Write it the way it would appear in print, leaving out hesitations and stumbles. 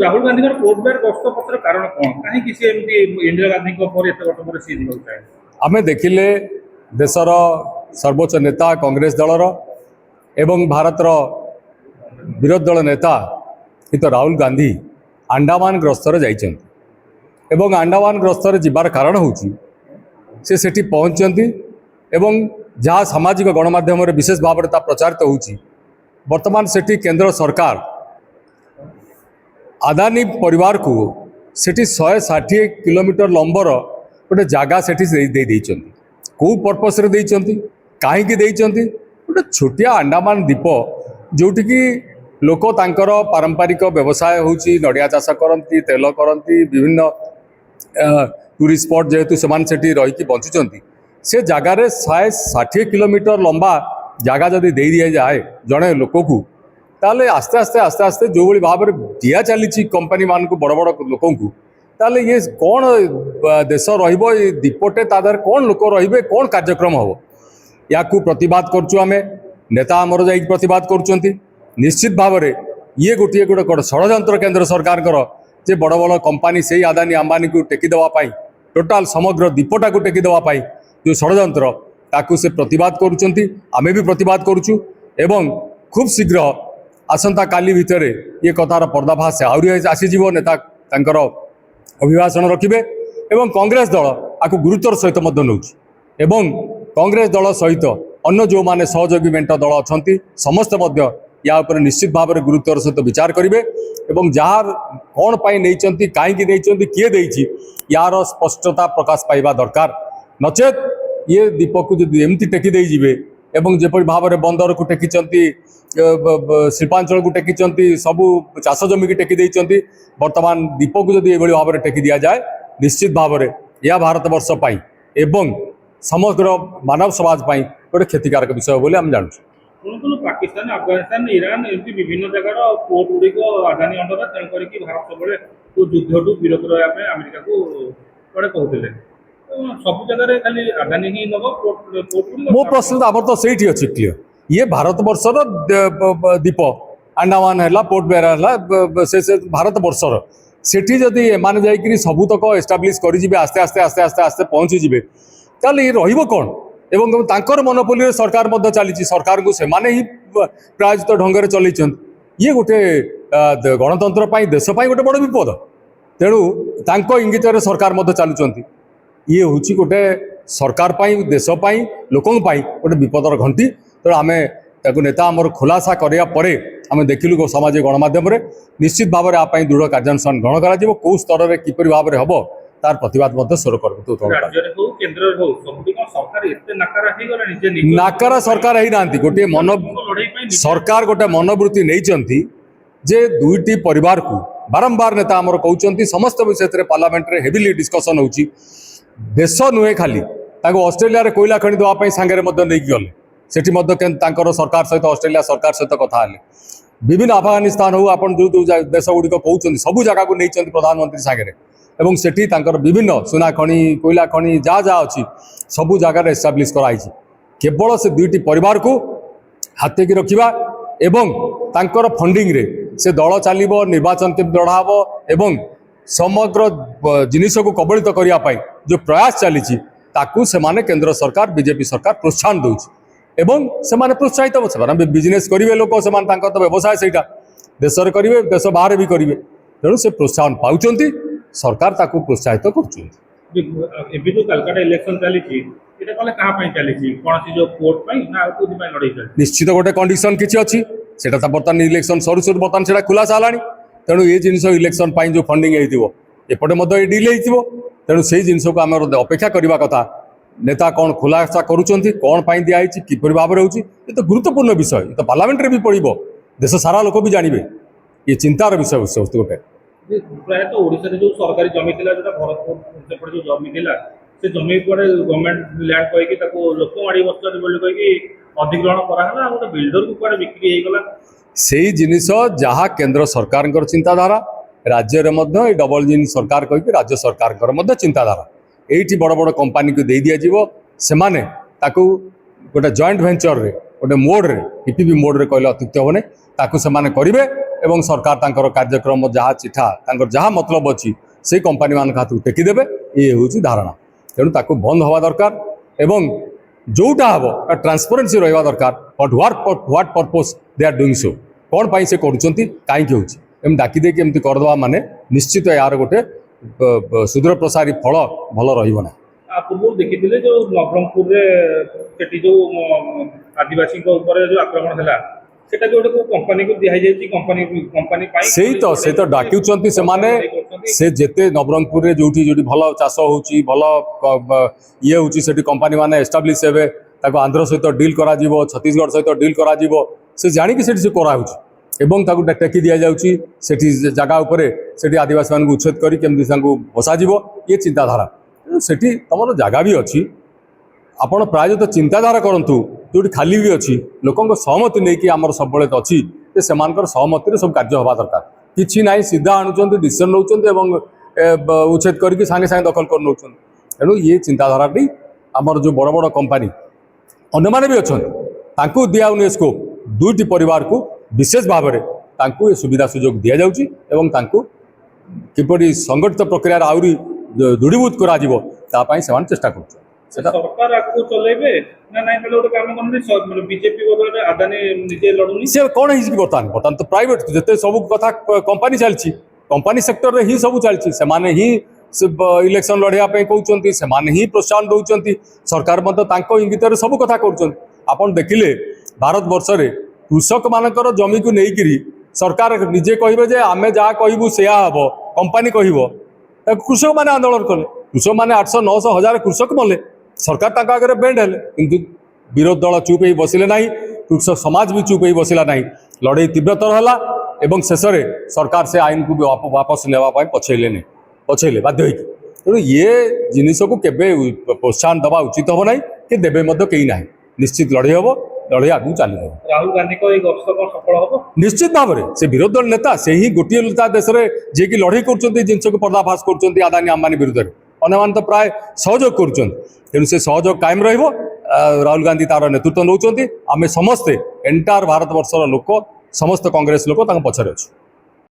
राहुल गांधी कोर्टबार गस्त पत्र कारण कौन कहीं सी इंदिरा गांधी एत वर्ष पर सी चाहे आमे देखिले देशर सर्वोच्च नेता कांग्रेस दलर एवं भारतर विरोधी दल नेता हित राहुल गांधी अंडमान ग्रस्तर जाइछन्ति एवं अंडमान ग्रस्तर जिबार कारण होउछि से सेठी पहुंचନ୍ତି एवं जहाँ सामाजिक गणमाध्यम विशेष भाव में प्रचारित होउछि वर्तमान सेठी केंद्र सरकार अदानी परिवार को सेठी 160 किलोमीटर लंबर गोटे जगह सेठी दे देइछन्ति को पर्पस रे देइछन्ति काहेकि देइछन्ति गोटे छोटिया अंडमान द्वीप जोटि कि लोक तांकर पारंपरिक व्यवसाय होउछि नडिया चाष करती तेल करती विभिन्न टूरिस्ट स्पॉट जेहेतु सेमान सेठी रही कि बंचुचन्ति से जगार 160 किलोमीटर लंबा जगह जदि दे दिया जाए जड़े लोक को ताले आस्ते आस्ते आस्ते आस्ते जो भाई भाव में दिया चली कंपनी मान को बड़ बड़ लोक को ताले ये कौन देश रहीपटे तादर कौन लोक रे कौन कार्यक्रम हम या प्रतिवाद करुँ आम नेता आमर जा प्रतिवाद करुँच निश्चित भाव में ये गोटे गोटे षड्यंत्र केंद्र सरकार जे बड़ बड़ कंपनी से अदानी अंबानी को टेकी देवाई टोटाल समग्र द्वीपटा को टेकी देवाई जो षड्यंत्र ताकू से प्रतिवाद करुँच आमे भी प्रतिवाद करुचु एवं खूब शीघ्र आसंता काली भितर ये कथार पर्दाफाश आहरी आसीज नेता तांकर अभिभाषण रखिबे एवं कांग्रेस दल आपको गुरुत्वर सहित नौ कांग्रेस दल सहित अन्य जो माने सहयोगी मेंट दल अच्छा समस्त या उपर निश्चित भाव में गुरुत्वर सहित विचार करेंगे एवं जार कौन पाई नहीं कहीं किए देछि यार स्पष्टता प्रकाश पाइबा दरकार नचेत ये द्वीप को जब एमती टेकी दे जिवे एवं जेपरि भाव में बंदर को टेकी शिल्पांचल को टेकी सबू चाष जमी की टेकी देइचंती वर्तमान द्वीप को जब ये भाव में टेकी दि जाए निश्चित भाव में यह भारत वर्ष एवं समग्र मानव समाज गोटे क्षतिकारक विषय बोली हम जानूँ। पाकिस्तान अफगानिस्तान ईरान एमती विभिन्न जगार पोर्ट गुड़िक अदानी अंडर तेणुक भारत सब युद्ध विरोध रहा अमेरिका को कड़े कहते सब जगह खाली अदानी ही नब मो प्रश्न आम तो सही अच्छे क्लीयर ये भारत वर्षर द्वीप अंडमान है पोर्ट ब्लेयर से भारत वर्षर सेठी जदि एमाने जाइकरी सबुतक एस्टाब्लिश करेंगे आस्ते आस्ते आस्ते आस्ते आस्ते पहुँचीजे ताले ये रहिबो कौन एवं तांकर मनोपोली सरकार मध्य चली सरकार को सेमाने ही प्रायोजित ढंग से चलते ये गोटे गणतंत्र देश गोटे बड़ विपद तेणु तांको इंगित सरकार मध्य चलुंट ये हूँ गोटे सरकार देशपाई लोकों गोटे विपदर घंटी तेणु आम नेता आमर खुलासा करने आम देखिलु सामाजिक गणमाध्यम निश्चित भाव में आप दृढ़ कार्यानुष्ठान ग्रहण करा कौ स्तर में किपर भाव में हम तार प्रतिवाद स्वर नाकारा सरकार ही ना गोटे मन सरकार गोटे मनोवृत्ति नहीं जे दुईटी परिवार को बारंबार नेता आमर कहते समस्त विषय पार्लियामेंट रे हेविली डिस्कसन होची देश नुहे खाली ऑस्ट्रेलिया रे कोयला खଣି देवाई सांगे नहीं गले सेठी सरकार सहित ऑस्ट्रेलिया सरकार सहित कथा विभिन्न अफगानिस्तान हो आप जो देश गुड़िक कहते सबू जगह को नहीं प्रधानमंत्री सांगे एवं सेठी विभिन्न सुना खଣି कोयला खଣି जहाँ जहाँ अच्छी सबू जगार एस्टाब्लीश कराई केवल से दुईटी परिवार को हाथेकी रखा एवं तांकर फंडिंग रे से दल चलो निर्वाचन के लड़ाब एवं समग्र जिनिस को कबलित करने जो प्रयास चली से केंद्र सरकार बीजेपी सरकार प्रोत्साहन दूसरी एवं से प्रोत्साहित से बिजनेस करेंगे लोक से तो व्यवसाय से देश में करेंगे देश बाहर भी करेंगे तेणु से प्रोत्साहन पाँच सरकार ताकू प्रोत्साहित निश्चित गोटे कंडीशन किसी अच्छी से बर्तमान इलेक्शन सरू सरू बर्तमान से खुलासा है तेणु ये जिन इलेक्शन जो फंडिंग होपटे डिल हो तेणु से जिन को आम अपेक्षा करने कथा नेता कौन खुलासा करुँच कौन दिखाई किपर भाव में होती ये तो गुरुत्वपूर्ण विषय ये तो पार्लियामेंट भी पड़ो देश सारा लोक भी जानवे ये चिंतार विषय वस्तु गोटे प्राय तो ओडिशा जो सरकारी जमी थी जो भरतपुर जो जमी थी से जमी पर गवर्नमेंट लैंड कहीकि लोक माड़ी बस अधिग्रहण कराला गोटे बिल्डर को कड़े बिक्री होगा से जिनिस जहाँ केंद्र सरकार चिंताधारा राज्य में डबल इंजिन सरकार कहीकि राज्य सरकार चिंताधारा ये बड़ बड़ कंपनी को दे दिज्व से गोटे जॉइंट वेंचर रे गोटे मोड रे पीपीपी मोड रे कहले अत्युक्त होने ताकू से करेंगे এবং সরকার তাঙ্কর কার্যক্রম যাহা চিঠা তাঙ্কর যাহা মতলব অছি সেই কোম্পানি মান হাতକୁ টেকিদেবে ইয়ে হচ্ছে ধারণা। তেণু তাকে বন্ধ হওয়া দরকার এবং जोटा हम ट्रांसपेरेन्सी रहा दरकार but what purpose they are doing so कौन पाई से करुँच कहीं होम डाकी देकी एमती करदे माने निश्चित यार गोटे सुदूर प्रसारी फल भल रहा। पूर्व देखी जो नवरंगपुर जो आदिवासी जो आक्रमण है सेटा जो कंपनी को दिखाई कंपनी कंपनी से तो डाकुंट से जेते नवरंगपुर में जो भल चाष हो भल ये हूँ कंपनी मैंने एस्टाब्लीश हे आंध्र सहित डील करा छत्तीसगढ़ सहित डील करा से जाणिकी से कराऊँ टेकी दि जाऊँगी जगह उपर से आदिवासी मान उच्छेद करमी बसा ये चिंताधारा से तुम जगह भी अच्छी आपण प्रायतः चिंताधारा करूँ जो खाली भी अच्छी लोकों सहमति नहीं कि आमर सब अच्छी से सहमति सब कार्य हवा दरकार कि ना सीधा आणुंट डिसीजन नौ उच्छेद करके सागे सागे दखल कर नौ तेणु ये चिंताधाराटी आमर जो बड़ बड़ कंपनी अन्य भी अच्छा दिया स्कोप दुईटी परिवार को विशेष भाव में ये सुविधा सुजोग दि जाऊँगी किपरि संगठित प्रक्रिया आहरी दृढ़ीभूत करा चेष्टा कर सरकार आपको चलेबे ना नहीं पहले काम करने बीजेपी बदले अदानी निजे लड़ुनी से कौन है बर्तमान बर्तमान तो प्राइवेट जिते सब कथा कंपनी चलती कंपनी सेक्टर रे ही सब चलती से माने ही इलेक्शन लड़ाई कहते से माने ही प्रोत्साहन दौरान सरकार इंगित सब कथा कर देखिले भारत वर्ष में कृषक मानकर जमी को लेकर सरकार निजे कहे आम जहाँ कहूँ से हम कंपनी कह कृषक मैंने आंदोलन कले कृषक मैंने 800-900-1000 कृषक मले सरकार आगे बेंड है कि विरोध दल चुप ही बसिले ना कृषक समाज भी चुप ही बसला ना लड़ाई तीव्रतर है और शेष में सरकार से आईन को भी वापस नेवाई पछेले बाध्य तेणु ये जिनिस को केवे प्रोत्साहन दवा उचित हम ना कि देवे कहीं ना निश्चित लड़ाई हम लड़ाई आगू चली राहुल गांधी को सफल हम निश्चित भाव में से विरोधी दल नेता से ही गोटे नेता देश में जी की लड़ाई कर जिनस को पर्दाफाश कर आदानी अंबानी विरुद्ध में अन्य तो प्राय सहयोग कर से सहयोग कायम राहुल गांधी तार नेतृत्व नौ आम समस्ते एंटायर भारत वर्षर लोक समस्त कांग्रेस लोक पछरे अच्छे।